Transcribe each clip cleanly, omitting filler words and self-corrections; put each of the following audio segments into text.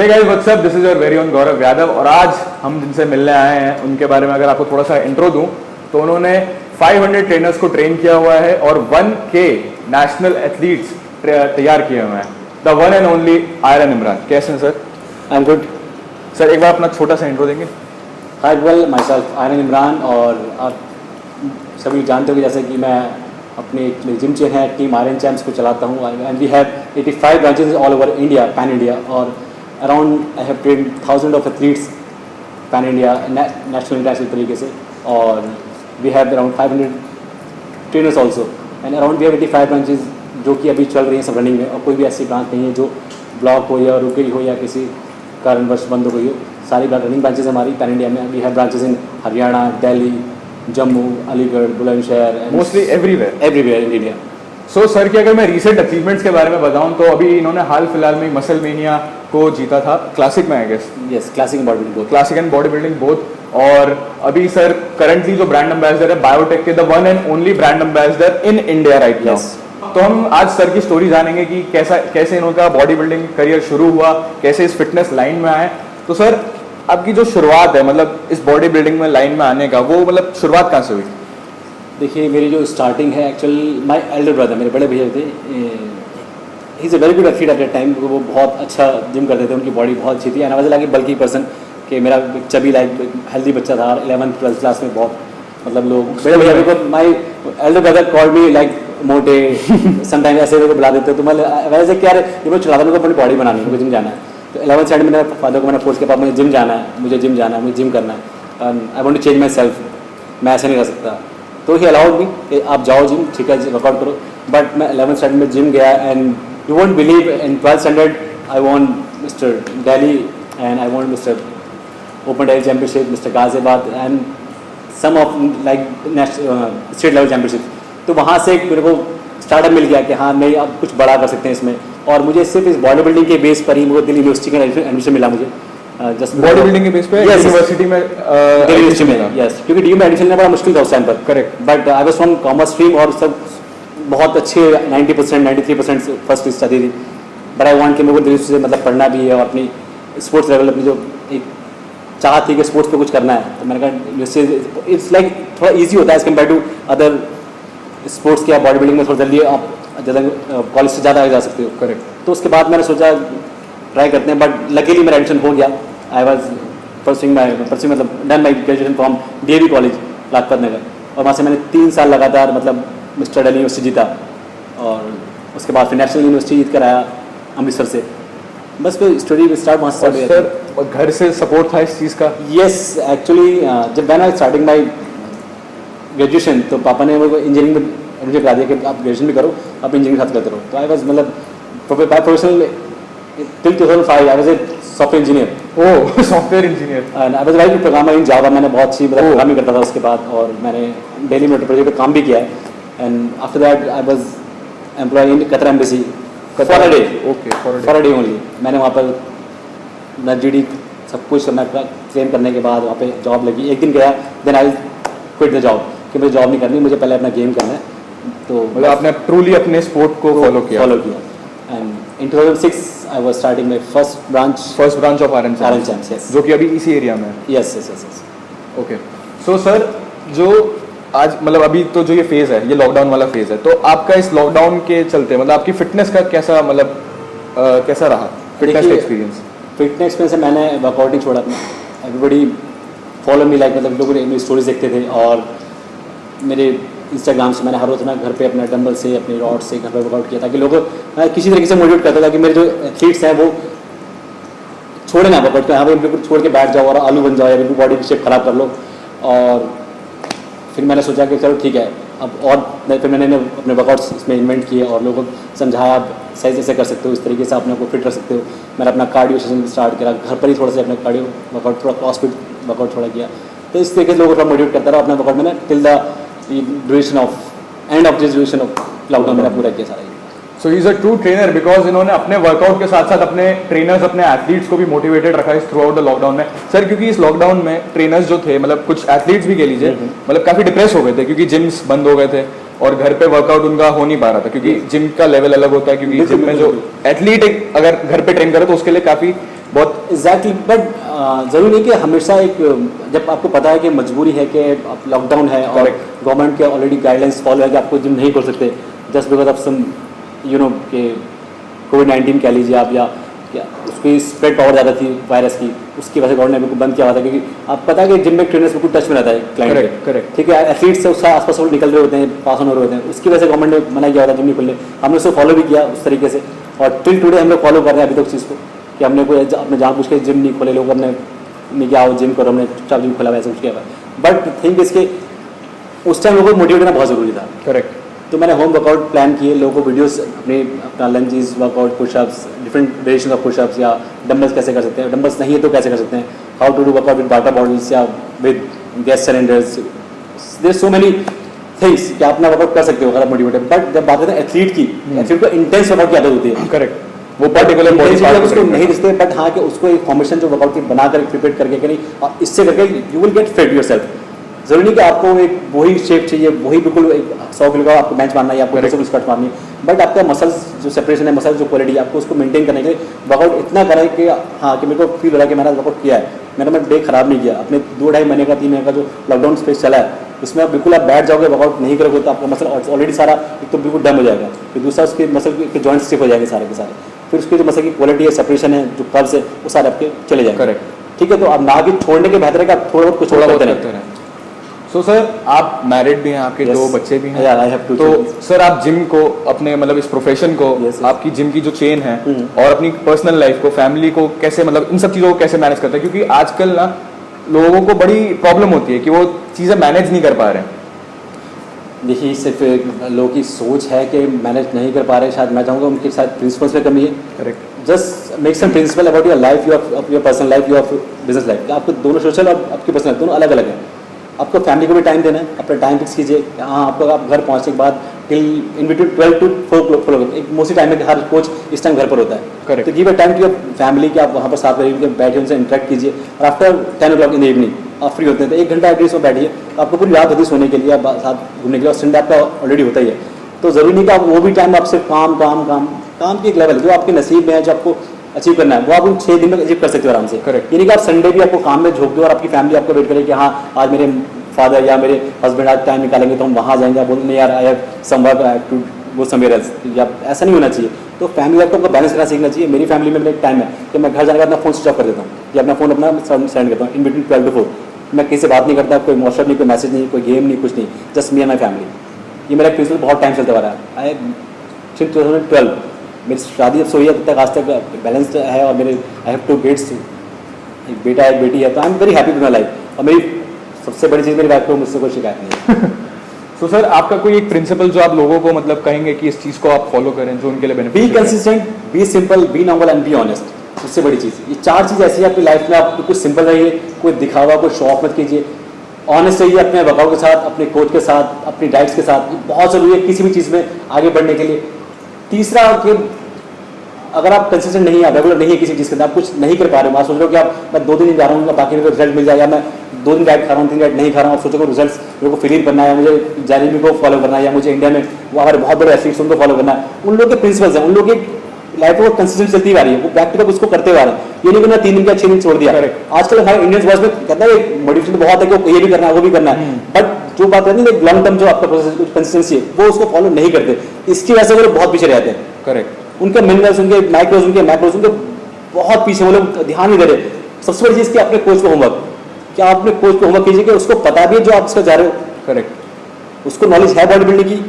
Hey guys what's up, this is your very own Gaurav Yadav. और आज हम जिनसे मिलने आए हैं उनके बारे में अगर आपको थोड़ा सा इंट्रो दूं तो उन्होंने 500 ट्रेनर्स को ट्रेन किया हुआ है और 1K नेशनल एथलीट्स तैयार किए हुए हैं। The one and only iron Imran. कैसे हैं sir? I am good sir, एक बार अपना छोटा सा इंट्रो देंगे? Hi well, myself iron Imran. और आप सभी जानते हो कि जैसे कि मैं अपने जिम चेन है टीम आयरन चैम्प्स को चलाता हूँ and we have 85 branches all over India, pan India. और around I have train thousand of athletes pan India, national international तरीके से। और we have around 500 trainers also and around we have 85 branches जो कि अभी चल रही हैं सब रनिंग में। और कोई भी ऐसी ब्रांच नहीं है जो ब्लॉक हो या रुक गई हो या किसी कारणवश बंद हो गई हो। सारी रनिंग ब्रांचेज हमारी पैन इंडिया में। We have branches in Haryana, Delhi, Jammu, Aligarh, Bulandshahr, mostly everywhere in India. So sir की अगर मैं रीसेंट अचीवमेंट्स के बारे में बताऊं तो अभी इन्होंने हाल फिलहाल में मसल मेनिया को जीता था, क्लासिक में I guess. Yes, classic and body building, classic and body building both. और अभी सर करंटली जो ब्रांड एम्बेसडर है बायोटेक के, the one and only brand ambassador in India right now. तो हम आज सर की स्टोरी जानेंगे कि कैसे इनका बॉडी बिल्डिंग करियर शुरू हुआ, कैसे इस फिटनेस लाइन में आए। तो सर आपकी जो शुरुआत है मतलब इस बॉडी बिल्डिंग में लाइन में आने का, वो मतलब शुरुआत कहाँ से हुई? देखिए, मेरी जो स्टार्टिंग है एक्चुअली माय एल्डर ब्रदर, मेरे बड़े भैया थे, he is a very good athlete at that time. वो बहुत अच्छा जिम करते थे, उनकी बॉडी बहुत अच्छी थी and I was like a bulky person कि मेरा चबी लाइक हेल्दी बच्चा था। 11th-12th क्लास में बहुत मतलब लोग बड़े भैया को my Elder brother called me like मोटे समटाइम ऐसे लोग बुला देते। तो मैं वैसे क्या ये वो चलाता, मेरे को अपनी बॉडी बनानी है, मुझे जिम जाना है। तो 11th स्टैंडर्ड में मेरे फादर को मैंने फोर्स किया, पापा मुझे जिम जाना है, मुझे जिम जाना है, मुझे जिम करना है, I want to change myself, मैं ऐसे नहीं रह सकता। तो ही अलाउड मी कि आप जाओ जिम, ठीक है, वर्कआउट करो। बट मैं 11th स्टैंडर्ड में जिम गया and you won't believe in 12th standard I won mister Delhi and I won mister open Delhi championship, mister Ghaziabad and some of like state level championship. तो वहाँ से मेरे को स्टार्टअप मिल गया कि हाँ नहीं, अब कुछ बड़ा कर सकते हैं इसमें। और मुझे सिर्फ इस बॉडी बिल्डिंग के बेस पर ही मुझे दिल्ली यूनिवर्सिटी का एडमिशन मिला। मुझे जस्ट बॉडी बिल्डिंग के बेस पे यूनिवर्सिटी में दिल्ली यूनिवर्सिटी में, यस, क्योंकि डी में एडमिशन लेना बड़ा मुश्किल था उस टाइम पर। Correct. But I was from commerce stream और सब बहुत अच्छे 90%, 93% फर्स्ट लिस्ट आती थी। बट आई वांट कि मेरे को दिल्ली से मतलब पढ़ना भी है और अपनी स्पोर्ट्स लेवल अपनी जो एक चाह थी कि स्पोर्ट्स पे कुछ करना है। तो मैंने कहा इट्स लाइक थोड़ा ईजी होता है as compare to other sports के। बॉडी बिल्डिंग में थोड़ा जल्दी आप कॉलेज से ज़्यादा आगे जा सकते हो। करेक्ट। तो उसके बाद मैंने सोचा ट्राई करते हैं, बट लकीली मेरा एडमिशन हो गया। आई वॉज परसिंग मतलब done my graduation from DAV college Lajpat Nagar. और वहाँ से मैंने 3 साल लगातार मतलब मिस्टर दिल्ली यूनिवर्सिटी जीता और उसके बाद फिर नेशनल यूनिवर्सिटी जीत कर आया अमृतसर से। बस फिर स्टडी स्टार्ट वहाँ से। सर घर से सपोर्ट था इस चीज़ का? यस, एक्चुअली जब मैंने स्टार्टिंग माई ग्रेजुएशन तो पापा ने मेरे को इंजीनियरिंग में एडमिशन करा दिया कि आप ग्रेजुएशन भी करो, आप इंजीनियरिंग साथ करते रहो। तो आई वॉज मतलब professional till 2005 I was a software engineer. Oh, software engineer. And I was like programmer in Java. मैंने बहुत अच्छी मतलब प्रोग्रामिंग करता था उसके बाद। और मैंने डेली मोटर प्रोजेक्ट पर काम भी किया है। And after that I was employ in Qatar embassy for a day. Okay, for a day only. मैंने वहाँ पर GD सब कुछ मैं क्लेम करने के बाद वहाँ पे जॉब लगी। एक दिन गया, then I quit the job कि मुझे जॉब नहीं करनी, मुझे पहले अपना गेम करना है। तो मतलब आपने ट्रूली अपने स्पोर्ट को फॉलो किया। And in 2006 I was starting my first branch of iron champs, yes, जो कि अभी इसी एरिया में है। Yes yes yes. Okay. So sir, जो आज मतलब अभी तो जो ये फेज है, ये लॉकडाउन वाला फेज है, तो आपका इस लॉकडाउन के चलते मतलब आपकी फिटनेस का कैसा मतलब कैसा रहा फिटनेस एक्सपीरियंस? फिटनेस एक्सपीरियंस मैंने वर्कआउट नहीं छोड़ा अपना। एवरीबडी फॉलो मी लाइक मतलब लोग मेरी स्टोरीज देखते थे और मेरे इंस्टाग्राम से मैंने हर रोज़ ना घर पे अपने डंबल से अपने रॉड से घर पे वर्कआउट किया ताकि लोग किसी तरीके से मोटिवेट करता था कि मेरे जो एथलीट्स हैं वो छोड़े ना वर्कआउट को, यहाँ पे बिल्कुल छोड़ के बैठ जाओ और आलू बन जाओ या बिल्कुल बॉडी की शेप खराब कर लो। और फिर मैंने सोचा कि चलो ठीक है अब, और फिर मैंने अपने वर्कआउट्स इसमें इन्वेंट किए और लोगों को समझाया आप सही से कर सकते हो, इस तरीके से अपने को फिट रख सकते हो। मैंने अपना कार्डियो सेशन स्टार्ट किया, घर पर ही थोड़ा सा अपना कार्डियो वर्कआउट थोड़ा क्रॉसफिट वर्कआउट थोड़ा किया। तो इस तरीके से लोगों को थोड़ा मोटिवेट करता रहा अपना वर्कआउट मैंने till the duration of end of this duration of lockdown मैंने पूरा किया सारा। So he is a true trainer because इन्होंने अपने वर्कआउट के साथ साथ अपने ट्रेनर्स, अपने एथलीट्स को भी मोटिवेटेड रखा है थ्रू आउट द लॉकडाउन में। सर क्योंकि इस लॉकडाउन में ट्रेनर्स जो थे मतलब कुछ एथलीट्स भी कह लीजिए मतलब काफ़ी डिप्रेस हो गए थे क्योंकि जिम्स बंद हो गए थे और घर पे वर्कआउट उनका हो नहीं पा रहा था, क्योंकि जिम का लेवल अलग होता है, क्योंकि बिल्कुल, जिम में जो बिल्कुल, एथलीट अगर घर पे ट्रेन करे तो उसके लिए काफी बहुत एग्जैक्टली। बट जरूरी नहीं कि हमेशा एक, जब आपको पता है कि मजबूरी है कि अब लॉकडाउन है और Correct. गवर्नमेंट के ऑलरेडी गाइडलाइंस फॉलो है कि आपको जिम नहीं खोल सकते जस्ट बिकॉज ऑफ सम कि कोविड-19 कह लीजिए आप, या उसकी स्प्रेड पावर ज़्यादा थी वायरस की, उसकी वजह से गवर्नमेंट ने बिल्कुल बंद किया हुआ था, क्योंकि आप पता है कि जिम में ट्रेनर्स बिल्कुल टच में रहता है क्लाइंट Correct, के, correct. ठीक है, एथलीट्स से उसका आसपास वो निकल रहे होते हैं, पास ऑन हो रहे होते हैं, उसकी वजह से गवर्नमेंट ने मना किया हुआ था जिम नहीं खोलने। हमने उसको फॉलो भी किया उस तरीके से, और टिल टुडे हम लोग फॉलो कर रहे हैं अभी तक उस चीज़ को, कि हमने कोई अपने जहाँ पूछ के जिम नहीं खोले, लोग हमने नहीं किया आओ जिम करो, हमने चुपचाप जिम खोला हुआ, ऐसा कुछ किया हुआ। बट थिंक इसके उस टाइम लोगों को मोटिवेट करना बहुत ज़रूरी था। करेक्ट। तो मैंने होम वर्कआउट प्लान किए, लोगों को वीडियोस अपना lunges, workout, pushups, different variation of pushups, या डंबल्स कैसे कर सकते हैं, डंबल्स नहीं है तो कैसे कर सकते हैं, how to do workout with water bottles या with gas cylinders, there so many things कि आप अपना वर्कआउट कर सकते हो अगर आप मोटिवेटेड। बट जब बात करते हैं एथलीट की, एथलीट को इंटेंस वर्कआउट की आदत होती है, करेक्ट, वो पर्टिकुलर बॉडी Intensity आप पार्ट उसको नहीं दिखते, बट हाँ कि उसको एक फॉर्मेशन जो वर्कआउट की बनाकर प्रिपेयर करके कि नहीं, और इससे करके you will get fit yourself. जरूरी नहीं कि आपको एक वही शेप चाहिए, वही बिल्कुल एक 100 किलो का आपको बेंच मारना है या आपको 200 किलो स्क्वाट मारनी है, बट आपका मसल्स जो सेपरेशन है, मसल्स जो क्वालिटी है, आपको उसको मेंटेन करने के लिए वर्कआउट इतना करें कि हाँ कि मेरे को फील हो रहा है कि मैंने वर्कआउट किया है, मैंने डे खराब नहीं किया। अपने 2-2.5 महीने का 3 महीने का जो लॉकडाउन स्पेस चला है, उसमें आप बिल्कुल आप बैठ जाओगे, वर्कआउट नहीं करोगे तो आपका मसल ऑलरेडी सारा एक तो बिल्कुल डम हो जाएगा, फिर दूसरा उसके मसल के जॉइंट स्टिफ हो जाएंगे सारे के सारे, फिर उसके जो मसल की क्वालिटी है, सेपरेशन है, जो कर्व्स है, वो सारे आपके चले जाएंगे। करेक्ट। ठीक है, तो आप ना कि छोड़ने के बेहतर है कि आप थोड़ा बहुत कुछ थोड़ा और बहुत करते करते रहें। रहें। सो सर, आप मैरिड भी हैं, आपके Yes. 2 बच्चे भी हैं। Yeah, I have 2 तो children. सर, आप जिम को अपने मतलब इस प्रोफेशन को, Yes, yes. आपकी जिम की जो चेन है हम्म। और अपनी पर्सनल लाइफ को, फैमिली को कैसे, मतलब इन सब चीज़ों को कैसे मैनेज करते हैं? क्योंकि आजकल ना लोगों को बड़ी प्रॉब्लम होती है कि वो चीज़ें मैनेज नहीं कर पा रहे हैं। देखिए, सिर्फ लोगों की सोच है कि मैनेज नहीं कर पा रहे, शायद मैं चाहूँगा उनके साथ प्रिंसिपल्स में कमी है। Correct. Just make some principle about your life, your personal life, your business life. आपको दोनों सोशल और आपकी पर्सनल दोनों अलग अलग हैं। आपको फैमिली को भी टाइम देना है, अपना टाइम फिक्स कीजिए। हाँ, आपको आप घर पहुँचने के बाद टिल इन बिटवीन 12 to 4 एक मोस्टली टाइम है कि हर कोच इस टाइम घर पर होता है। Correct. तो give a time to your family कि आप वहाँ पर साथ में बैठिए, उनसे इंटरेक्ट कीजिए, और after 10 o'clock in the evening आप फ्री होते हैं तो 1 घंटा एटलीस्ट में बैठिए। आपको पूरी रात होती है सोने के लिए, आप साथ घूमने के लिए, और संडे आपका ऑलरेडी होता ही है। तो ज़रूरी नहीं कि आप वो भी टाइम आप सिर्फ काम की एक लेवल है जो आपके नसीब में है, जो आपको अचीव करना है, वो आप उन 6 दिन में अचीव कर सकते हो आराम से। Correct. ये नहीं कि आप संडे भी आपको काम में झोंक दो और आपकी फैमिली आपको वेट करे कि हाँ आज मेरे फादर या मेरे हस्बैंड आज टाइम निकालेंगे तो हम वहाँ जाएंगे, आप बोलेंगे यार I have some work to go somewhere else, या ऐसा नहीं होना चाहिए। तो फैमिली लाइफ को आपको बैलेंस करना सीखना चाहिए। मेरी फैमिली में मेरा एक टाइम है कि मैं घर जाने के बाद अपना फोन स्विच ऑफ कर देता हूँ, या अपना फोन अपना सेंड करता हूँ इन बिटवीन 12 to 4। मैं किसी से बात नहीं करता, कोई व्हाट्सएप नहीं, कोई मैसेज नहीं, कोई गेम नहीं, कुछ नहीं, just me and my family. ये मेरा प्रिंसिपल बहुत टाइम चलता आ रहा है। आई सिंस 2012 मेरी शादी जब से हुई है तब तक आज तक बैलेंस्ड है, और मेरे आई हैव 2 kids, एक बेटा एक बेटी है। तो I am very happy with my life, और मेरी सबसे बड़ी चीज़ मेरी वाइफ को मुझसे कोई शिकायत नहीं है। तो सर, आपका कोई एक प्रिंसिपल जो आप लोगों को मतलब कहेंगे कि इस चीज़ को आप फॉलो करें जो उनके लिए बी बेनिफिशियल है? Consistent, be simple, be normal and be honest. सबसे बड़ी चीज़ ये 4 चीज़ ऐसी है आपकी लाइफ में। आप कुछ सिंपल रहिए, कोई दिखावा, कोई शो ऑफ मत कीजिए, ऑनेस्ट रहिए अपने वर्कआउट के साथ, अपने कोच के साथ, अपनी डाइट्स के साथ। ये बहुत ज़रूरी है किसी भी चीज़ में आगे बढ़ने के लिए। तीसरा कि अगर आप कंसिस्टेंट नहीं है, रेगुलर नहीं है किसी चीज़ के अंदर, आप कुछ नहीं कर पा रहे हो, आप सोच रहे हो कि आप मैं 2 दिन जा रहा हूँ बाकी मेरे को रिजल्ट मिल जाए, या मैं 2 दिन डाइट खा रहा हूँ 3 डाइट नहीं खा रहा हूँ, आप सोचोगे रिजल्ट्स मेरे को फिलिंग करना है, मुझे जैरेमी को फॉलो करना है, या मुझे इंडिया में वो हमारे बहुत बड़े एथलीट्स उनको फॉलो करना है। उन लोगों के प्रिंसिपल्स हैं, उन लोगों की लाइफ में वो कंसिस्टेंट चलती आ रही है, वो बैक टू बैक उसको करते हुए आ रहे हैं। ये नहीं कि मैं 3 दिन का 6 दिन छोड़ दिया। आजकल हमारे इंडियन बॉयज में कहता है मोटिवेशन तो बहुत है कि ये भी करना है वो भी करना है, बट जो बात है ना लॉन्ग टर्म जो आपका प्रोसेस कंसिस्टेंसी है वो उसको फॉलो नहीं करते। इसकी वजह से वो लोग बहुत पीछे रहते हैं। करेक्ट। उनके मिनरल्स, उनके माइक्रोज, उनके मैक्रोज, उनके बहुत पीछे, वो लोग ध्यान नहीं दे रहे। सबसे बड़ी चीज़ कि अपने कोच को होमवर्क, क्या आप अपने कोच को होमवर्क कीजिए कि उसको पता भी है जो आप इसका जा रहे हो, करेक्ट। उसको नॉलेज है बॉडी बिल्डिंग की।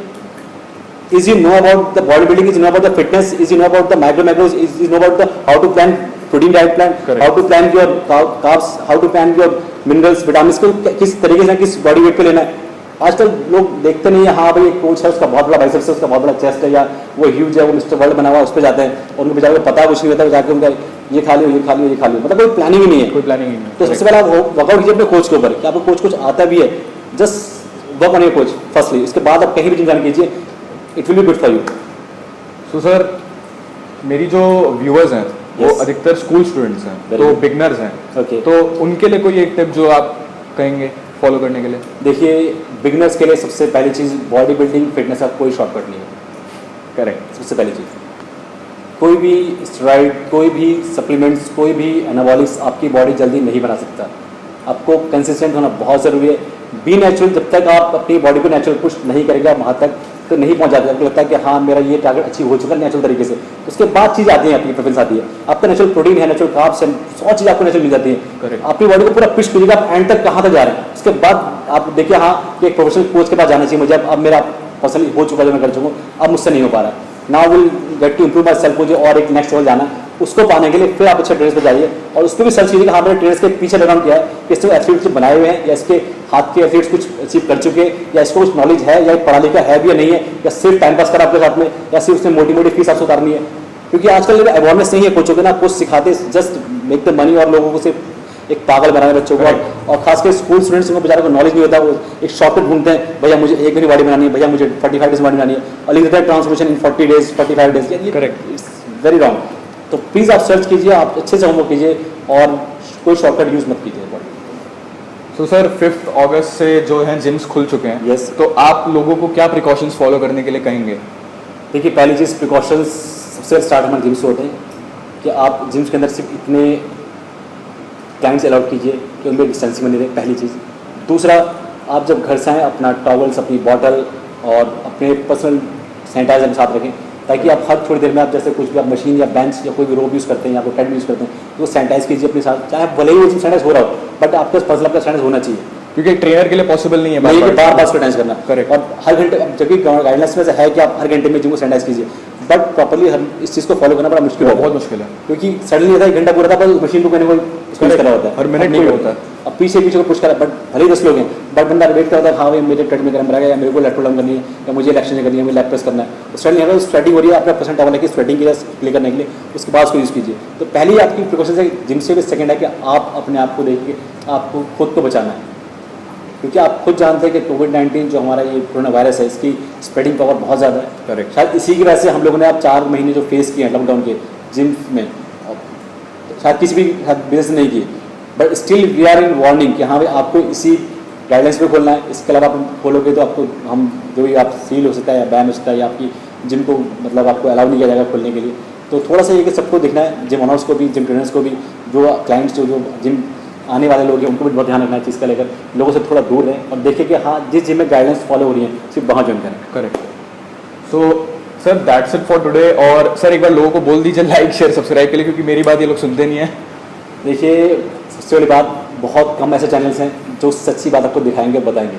Is you know about the bodybuilding? Is you know about the fitness? Is you know about the macros? Is you know about the how to plan protein diet plan? Correct. How to plan your carbs? How to plan your minerals, vitamins को किस तरीके से किस body weight पे लेना है। आजकल लोग देखते नहीं है, हाँ भाई एक कोच है उसका बहुत बड़ा बाइसेप्स है, उसका बहुत बड़ा चेस्ट है, या वो ह्यूज है, वो मिस्टर वर्ल्ड बना हुआ है, उस पर जाते हैं और उनको बेचारे को पता कुछ नहीं होता, जाके उनका ये खा लियो ये खा लियो ये खा लियो, मतलब कोई प्लानिंग ही नहीं है। कोई प्लानिंग ही नहीं। तो सबसे पहले आप वर्कआउट कीजिए अपने कोच के ऊपर कि आपको कोच कुछ आता भी है। Just work on your coach firstly, उसके बाद आप कहीं भी जिम ज्वाइन कीजिए, it will be good for you. तो सर, मेरी जो व्यूअर्स हैं वो Yes. अधिकतर स्कूल स्टूडेंट्स हैं, Very तो good. बिगनर्स हैं। Okay. तो उनके लिए कोई एक टिप जो आप कहेंगे? फॉलो करने के लिए? देखिए, बिगिनर्स के लिए सबसे पहली चीज़, बॉडी बिल्डिंग फिटनेस का कोई शॉर्टकट नहीं है। करेक्ट। सबसे पहली चीज़, कोई भी स्टेरॉइड, कोई भी सप्लीमेंट्स, कोई भी एनाबॉलिक्स आपकी बॉडी जल्दी नहीं बना सकता। आपको कंसिस्टेंट होना बहुत ज़रूरी है। बी नेचुरल, जब तक आप अपनी बॉडी को नेचुरल पुश नहीं करेगा वहाँ तक तो नहीं पहुँच जाते। आपको लगता है कि हाँ मेरा ये टारगेट अचीव हो चुका है नेचुरल तरीके से, उसके बाद चीज़ आती है, आपकी प्रेफरेंस आती है। आपका नेचुरल प्रोटीन है, नेचुरल कार्ब्स है, 100 चीज़ आपको नेचुरल मिल जाती है। Correct. अपनी बॉडी को पूरा पुश कीजिएगा, आप एंड तक कहाँ तक जा रहे हैं। उसके बाद आप देखिए हाँ कि एक प्रोफेशनल कोच के पास जाना चाहिए मुझे, अब मेरा पर्सनली हो चुका है जो मैं कर चुका हूँ, अब मुझसे नहीं हो पा रहा। Now will get to improve myself, मुझे और एक नेक्स्ट लेवल जाना, उसको पाने के लिए फिर आप अच्छे ट्रेनर्स पे जाइए और उसको भी सर्च कीजिए कि हाँ मेरे ट्रेनर्स के पीछे बैकग्राउंड क्या है, कि इसको एथलीट्स बनाए हुए हैं या इसके हाथ के एथलीट्स कुछ अचीव कर चुके हैं, या इसको कुछ नॉलेज है या पढ़ा लिखा है भी या नहीं है, या सिर्फ टाइम पास करा आपके साथ में, या सिर्फ उसने मोटी मोटी फीस आपको उतारनी है। क्योंकि आजकल अवेयरनेस नहीं है कोचों के ना, कोच सिखाते जस्ट मेक द मनी और लोगों को सिर्फ एक पागल बनाने बच्चों को, और खासकर स्कूल स्टूडेंट्स को बेचारे को नॉलेज नहीं होता, वो एक शॉर्टकट ढूंढते हैं, भैया मुझे 1 महीने बॉडी बनानी है, भैया मुझे 45 डेज बॉडी बनानी है, और लिख देते हैं transformation in 40 days 45 days. Correct. It's very wrong. तो प्लीज़ आप सर्च कीजिए, आप अच्छे से होमवर्क कीजिए और कोई शॉर्टकट यूज़ मत कीजिए बॉडी। तो सर 5 अगस्त से जो है जिम्स खुल चुके हैं, Yes. तो आप लोगों को क्या प्रिकॉशंस फॉलो करने के लिए कहेंगे? देखिए, पहली चीज़ प्रिकॉशंस सबसे स्टार्ट हमारे जिम्स से होते हैं कि आप जिम्स के अंदर सिर्फ इतने क्लाइंट्स अलाउड कीजिए कि उनमें डिस्टेंसिंग बनी रहे, पहली चीज़। दूसरा, आप जब घर से आएँ अपना टॉवल्स, अपनी बॉटल और अपने पर्सनल सैनिटाइजर के साथ रखें, ताकि आप हर थोड़ी देर में आप जैसे कुछ भी आप मशीन या बेंच या कोई भी रोप यूज़ करते हैं या कोई ट्रेडमिल यूज़ करते हैं तो सैनिटाइज कीजिए अपने साथ, चाहे भले ही वो सैनिटाइज हो रहा हो, बट आपके पास पर्सनल आपका सैनिटाइज होना चाहिए, क्योंकि ट्रेनर के लिए पॉसिबल नहीं है नहीं कि बार बार सैनिटाइज करना। Correct. और हर घंटे, जबकि गाइडलाइंस में से है कि आप हर घंटे में जिम को सैनिटाइज कीजिए, बट प्रॉपर्ली इस चीज़ को फॉलो करना बड़ा मुश्किल होता है, बहुत मुश्किल है, क्योंकि सडनली होता है 1 घंटा पूरा था पर उस मशीन को कहने को उसको यूज़ करा होता है, हर मिनट नहीं कोई होता होता है। अब पीछे को पुश करा, बट भले ही 10 लोग हैं, बट बंदा वेट करता है, हाँ भाई मेरे ट्रेड में गर्म रहेगा, या मेरे को लैपटॉप डाउन करनी है, या मुझे इलेक्शन करनी है, मुझे लैप प्रेस करना है। स्वेटिंग है, स्वेटिंग हो रही है, आपका परसेंट टावल है कि स्वेटिंग के लिए क्लिक करने के लिए, उसके बाद उसको यूज़ कीजिए। तो पहली आपकी प्रिकॉशन है जिम से भी, सेकंड है कि आप अपने आप को देखिए, आपको खुद को बचाना है, क्योंकि आप खुद जानते हैं कि कोविड-19 जो हमारा ये कोरोना वायरस है, इसकी स्प्रेडिंग पावर बहुत ज़्यादा है। करेक्ट। शायद इसी की वजह से हम लोगों ने अब 4 महीने जो फेस किए हैं लॉकडाउन के जिम में, शायद किसी भी बिजनेस नहीं किए, but still we are in warning कि हाँ भाई आपको इसी गाइडलाइंस पे खोलना है। इसके अलावा आप खोलोगे तो आपको हम जो भी आप सील हो सकता है या बैन हो सकता है, या आपकी जिम को मतलब आपको अलाउ नहीं किया जाएगा खोलने के लिए। तो थोड़ा सा ये कि सबको देखना है, जिम ऑनर्स को भी, जिम ट्रेनर्स को भी, जो क्लाइंट्स जो जिम आने वाले लोग हैं उनको भी बहुत ध्यान रखना है चीज़ का लेकर, लोगों से थोड़ा दूर रहें और देखें कि हाँ जिस जिम में गाइडलाइंस फॉलो हो रही हैं सिर्फ वहाँ ज्वाइन करें। Correct. So sir that's it for today. और सर एक बार लोगों को बोल दीजिए लाइक शेयर सब्सक्राइब के लिए, क्योंकि मेरी बात ये लोग सुनते नहीं है। देखिए, सबसे बड़ी बात, बहुत कम ऐसे चैनल्स हैं जो सच्ची बात आपको दिखाएंगे बताएंगे।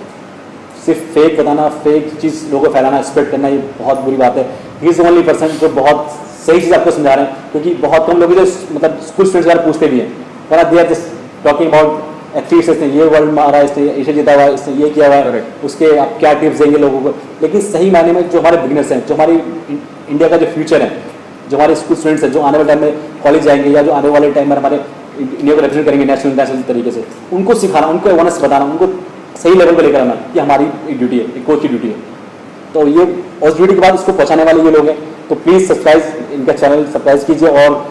सिर्फ फेक बताना, फेक चीज़ लोगों को फैलाना, स्प्रेड करना, ये बहुत बुरी बात है। ही इज़ ओनली पर्सन जो बहुत सही चीज़ आपको समझा रहे हैं, क्योंकि बहुत कम लोग जो मतलब स्कूल स्टूडेंट्स वगैरह पूछते भी हैं, पर they are just talking about athletes, इसने ये वर्ल्ड मारा, इसने एशिया जीता हुआ, इसने ये किया हुआ है, उसके आप क्या टिप्स देंगे लोगों को। लेकिन सही मायने में जो हमारे बिगिनर्स हैं, जो हमारी इंडिया का जो फ्यूचर है, जो हमारे स्कूल स्टूडेंट्स हैं, जो आने वाले टाइम में कॉलेज जाएंगे या जो आने वाले टाइम में हमारे इंडिया को रिप्रेजेंट करेंगे नेशनल इंटरनेशनल तरीके से, उनको सिखाना, उनको अवेयरनेस बताना, उनको सही लेवल पर लेकर आना, ये हमारी एक ड्यूटी है, एक कोच की ड्यूटी है। तो ये उस ड्यूटी के बाद इसको पहुँचाने वाले ये लोग हैं। तो प्लीज़ सब्सक्राइब, इनका चैनल सब्सक्राइब कीजिए और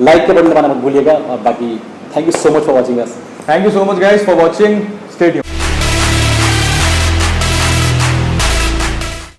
लाइक के बटन दबाना मत भूलिएगा। और बाकी thank you so much for watching us. Thank you so much guys for watching.